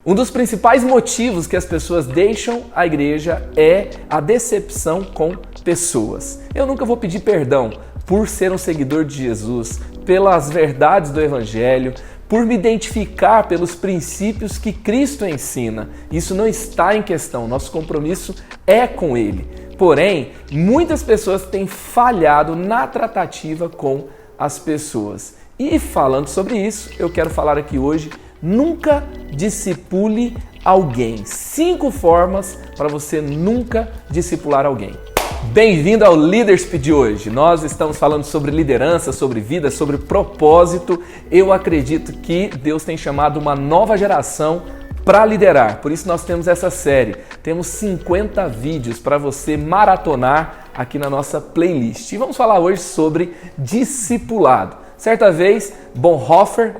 Um dos principais motivos que as pessoas deixam a igreja é a decepção com pessoas. Eu nunca vou pedir perdão por ser um seguidor de Jesus, pelas verdades do Evangelho, por me identificar pelos princípios que Cristo ensina. Isso não está em questão, nosso compromisso é com Ele. Porém, muitas pessoas têm falhado na tratativa com as pessoas. E falando sobre isso, eu quero falar aqui hoje: nunca discipule alguém. 5 formas para você nunca discipular alguém. Bem-vindo ao Leadership de hoje. Nós estamos falando sobre liderança, sobre vida, sobre propósito. Eu acredito que Deus tem chamado uma nova geração para liderar. Por isso nós temos essa série. Temos 50 vídeos para você maratonar aqui na nossa playlist. E vamos falar hoje sobre discipulado. Certa vez,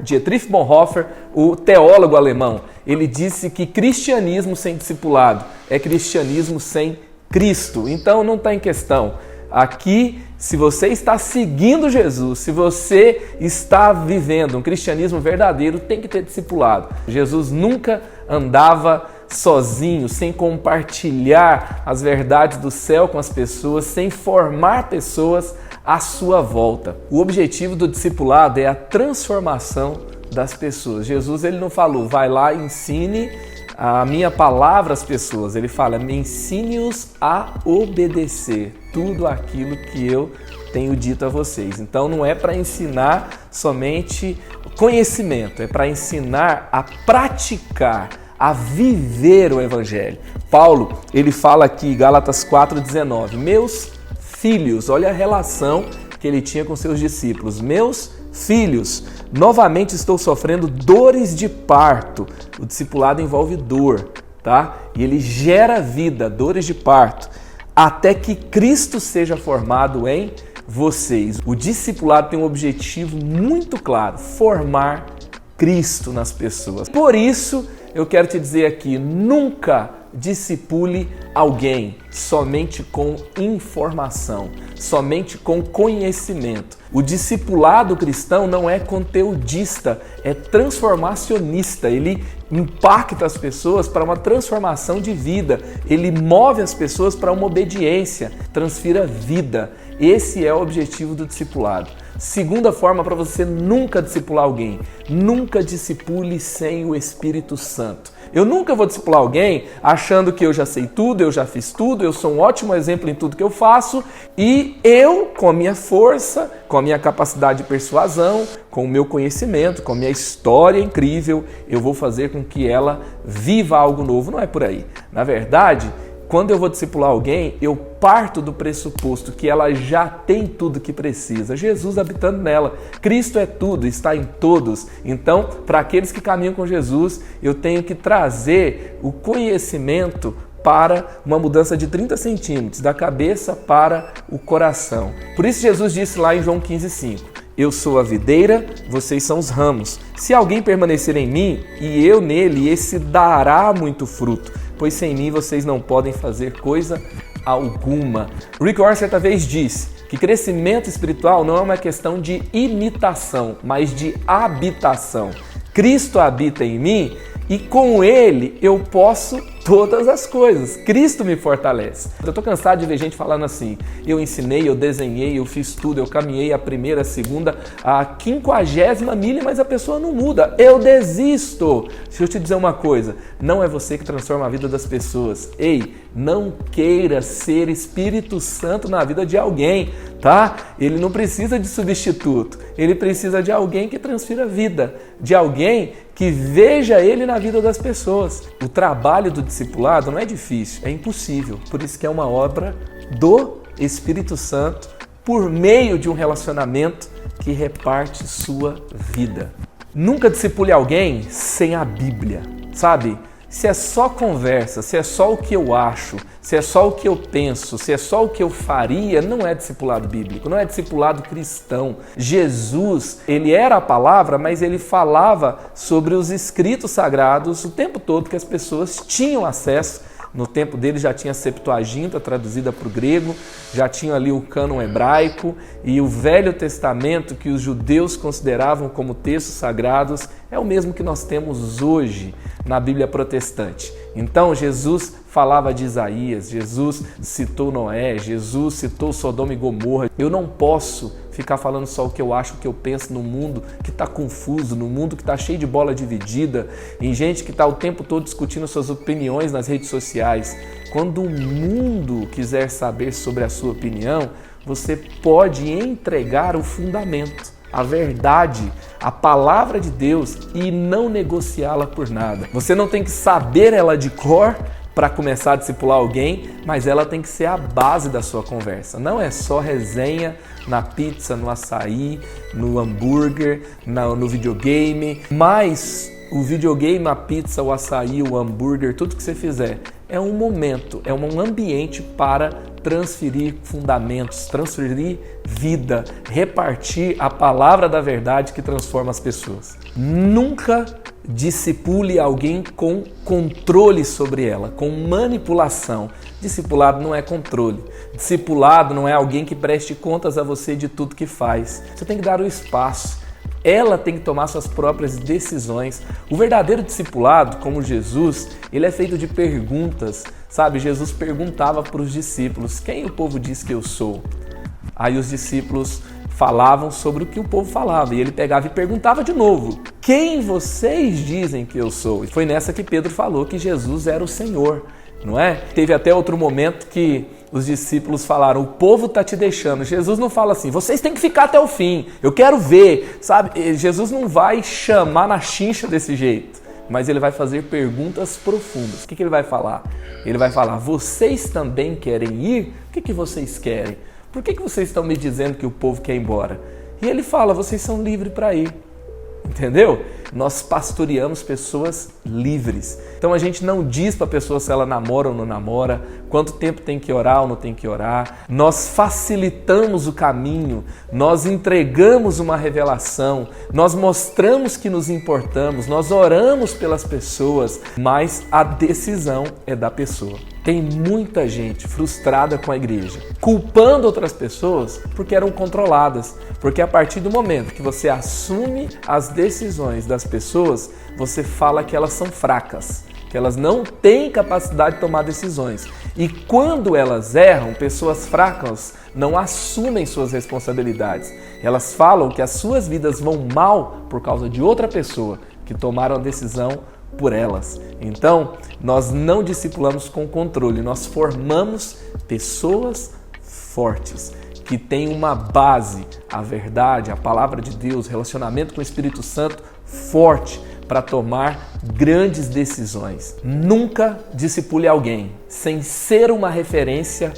Dietrich Bonhoeffer, o teólogo alemão, ele disse que cristianismo sem discipulado é cristianismo sem Cristo. Então não está em questão. Aqui, se você está seguindo Jesus, se você está vivendo um cristianismo verdadeiro, tem que ter discipulado. Jesus nunca andava sozinho, sem compartilhar as verdades do céu com as pessoas, sem formar pessoas à sua volta. O objetivo do discipulado é a transformação das pessoas. Jesus ele não falou, vai lá e ensine a minha palavra às pessoas. Ele fala, me ensine-os a obedecer tudo aquilo que eu tenho dito a vocês. Então não é para ensinar somente conhecimento, é para ensinar a praticar, a viver o Evangelho. Paulo, ele fala aqui, Gálatas 4,19, meus filhos, olha a relação que ele tinha com seus discípulos. Meus filhos, novamente estou sofrendo dores de parto. O discipulado envolve dor, tá? E ele gera vida, dores de parto, até que Cristo seja formado em vocês. O discipulado tem um objetivo muito claro, formar Cristo nas pessoas. Por isso, eu quero te dizer aqui, nunca discipule alguém somente com informação, somente com conhecimento. O discipulado cristão não é conteudista, é transformacionista. Ele impacta as pessoas para uma transformação de vida. Ele move as pessoas para uma obediência, transfira vida. Esse é o objetivo do discipulado. Segunda forma para você nunca discipular alguém: nunca discipule sem o Espírito Santo. Eu nunca vou discipular alguém achando que eu já sei tudo, eu já fiz tudo, eu sou um ótimo exemplo em tudo que eu faço e eu, com a minha força, com a minha capacidade de persuasão, com o meu conhecimento, com a minha história incrível, eu vou fazer com que ela viva algo novo. Não é por aí. Na verdade, quando eu vou discipular alguém, eu parto do pressuposto que ela já tem tudo que precisa. Jesus habitando nela. Cristo é tudo, está em todos. Então, para aqueles que caminham com Jesus, eu tenho que trazer o conhecimento para uma mudança de 30 centímetros, da cabeça para o coração. Por isso Jesus disse lá em João 15,5, eu sou a videira, vocês são os ramos. Se alguém permanecer em mim e eu nele, esse dará muito fruto, pois sem mim vocês não podem fazer coisa alguma. Rick Warren certa vez disse que crescimento espiritual não é uma questão de imitação, mas de habitação. Cristo habita em mim e com Ele eu posso todas as coisas. Cristo me fortalece. Eu estou cansado de ver gente falando assim, eu ensinei, eu desenhei, eu fiz tudo, eu caminhei a primeira, a segunda, a 50ª milha, mas a pessoa não muda. Eu desisto. Deixa eu te dizer uma coisa, não é você que transforma a vida das pessoas. Ei, não queira ser Espírito Santo na vida de alguém, tá? Ele não precisa de substituto, ele precisa de alguém que transfira vida, de alguém que veja ele na vida das pessoas. O trabalho do discipulado não é difícil, é impossível. Por isso que é uma obra do Espírito Santo por meio de um relacionamento que reparte sua vida. Nunca discipule alguém sem a Bíblia, sabe? Se é só conversa, se é só o que eu acho, se é só o que eu penso, se é só o que eu faria, não é discipulado bíblico, não é discipulado cristão. Jesus, ele era a palavra, mas ele falava sobre os escritos sagrados o tempo todo que as pessoas tinham acesso No tempo dele já tinha a Septuaginta traduzida para o grego, já tinha ali o cânon hebraico e o Velho Testamento, que os judeus consideravam como textos sagrados, é o mesmo que nós temos hoje na Bíblia protestante. Então Jesus falava de Isaías, Jesus citou Noé, Jesus citou Sodoma e Gomorra. Eu não posso ficar falando só o que eu acho, o que eu penso no mundo que está confuso, no mundo que está cheio de bola dividida, em gente que está o tempo todo discutindo suas opiniões nas redes sociais. Quando o mundo quiser saber sobre a sua opinião, você pode entregar o fundamento, a verdade, a palavra de Deus e não negociá-la por nada. Você não tem que saber ela de cor para começar a discipular alguém, mas ela tem que ser a base da sua conversa. Não é só resenha na pizza, no açaí, no hambúrguer, no videogame, mas o videogame, a pizza, o açaí, o hambúrguer, tudo que você fizer é um momento, é um ambiente para transferir fundamentos, transferir vida, repartir a palavra da verdade que transforma as pessoas. Nunca discipule alguém com controle sobre ela, com manipulação. Discipulado não é controle. Discipulado não é alguém que preste contas a você de tudo que faz. Você tem que dar o espaço. Ela tem que tomar suas próprias decisões. O verdadeiro discipulado, como Jesus, ele é feito de perguntas, sabe? Jesus perguntava para os discípulos: quem o povo diz que eu sou? Aí os discípulos falavam sobre o que o povo falava e ele pegava e perguntava de novo: quem vocês dizem que eu sou? E foi nessa que Pedro falou que Jesus era o Senhor, não é? Teve até outro momento que os discípulos falaram: o povo está te deixando. Jesus não fala assim: vocês têm que ficar até o fim, eu quero ver, sabe? Jesus não vai chamar na chincha desse jeito, mas ele vai fazer perguntas profundas. O que ele vai falar? Ele vai falar: vocês também querem ir? O que vocês querem? Por que vocês estão me dizendo que o povo quer ir embora? E ele fala: vocês são livres para ir. Entendeu? Nós pastoreamos pessoas livres. Então a gente não diz para a pessoa se ela namora ou não namora, quanto tempo tem que orar ou não tem que orar. Nós facilitamos o caminho, nós entregamos uma revelação, nós mostramos que nos importamos, nós oramos pelas pessoas, mas a decisão é da pessoa. Tem muita gente frustrada com a igreja, culpando outras pessoas porque eram controladas. Porque a partir do momento que você assume as decisões das pessoas, você fala que elas são fracas, que elas não têm capacidade de tomar decisões. E quando elas erram, pessoas fracas não assumem suas responsabilidades. Elas falam que as suas vidas vão mal por causa de outra pessoa que tomaram a decisão por elas. Então, nós não discipulamos com controle, nós formamos pessoas fortes, que têm uma base, a verdade, a palavra de Deus, relacionamento com o Espírito Santo forte para tomar grandes decisões. Nunca discipule alguém sem ser uma referência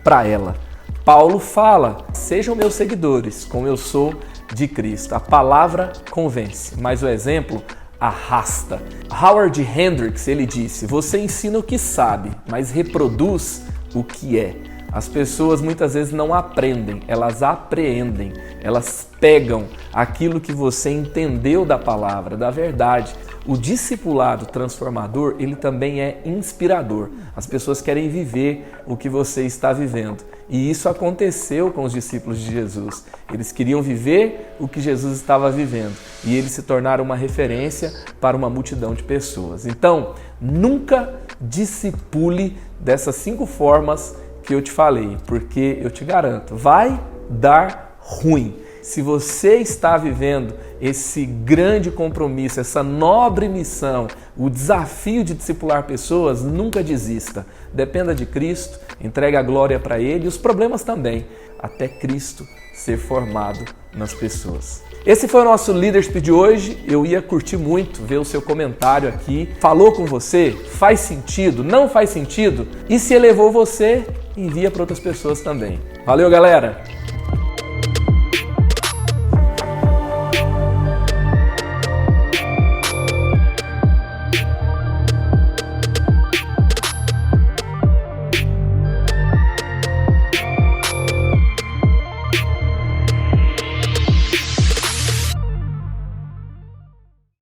para ela. Paulo fala: sejam meus seguidores, como eu sou de Cristo. A palavra convence, mas o exemplo arrasta. Howard Hendricks, ele disse: você ensina o que sabe, mas reproduz o que é. As pessoas muitas vezes não aprendem, elas apreendem, elas pegam aquilo que você entendeu da palavra, da verdade. O discipulado transformador, ele também é inspirador. As pessoas querem viver o que você está vivendo. E isso aconteceu com os discípulos de Jesus. Eles queriam viver o que Jesus estava vivendo. E eles se tornaram uma referência para uma multidão de pessoas. Então, nunca discipule dessas 5 formas que eu te falei, porque eu te garanto, vai dar ruim. Se você está vivendo esse grande compromisso, essa nobre missão, o desafio de discipular pessoas, nunca desista. Dependa de Cristo, entregue a glória para Ele e os problemas também, até Cristo ser formado nas pessoas. Esse foi o nosso Leadership de hoje. Eu ia curtir muito ver o seu comentário aqui. Falou com você? Faz sentido? Não faz sentido? E se elevou você, envia para outras pessoas também. Valeu, galera!